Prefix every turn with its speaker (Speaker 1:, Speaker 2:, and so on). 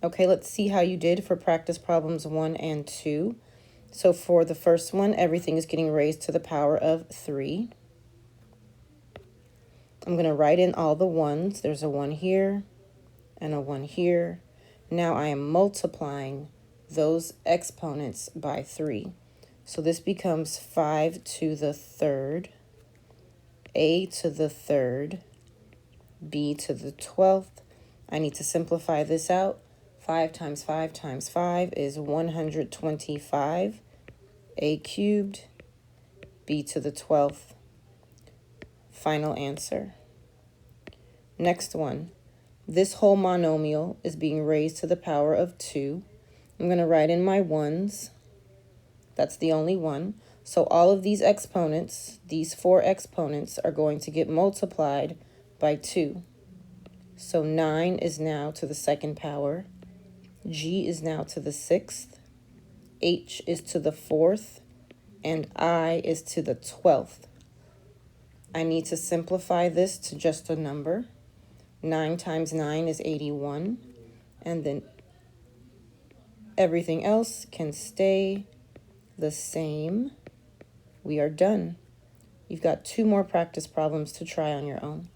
Speaker 1: Okay, let's see how you did for practice problems 1 and 2. So for the first one, everything is getting raised to the power of 3. I'm going to write in all the ones. There's a 1 here and a 1 here. Now I am multiplying those exponents by 3. So this becomes 5 to the third, a to the third, b to the 12th. I need to simplify this out. 5 times 5 times 5 is 125, a cubed, b to the 12th. Final answer. Next one. This whole monomial is being raised to the power of 2. I'm going to write in my ones. That's the only one. So all of these exponents, these 4 exponents, are going to get multiplied by 2. So 9 is now to the second power. G is now to the 6th. H is to the 4th. And I is to the 12th. I need to simplify this to just a number. 9 times 9 is 81. And then everything else can stay the same. We are done. You've got 2 more practice problems to try on your own.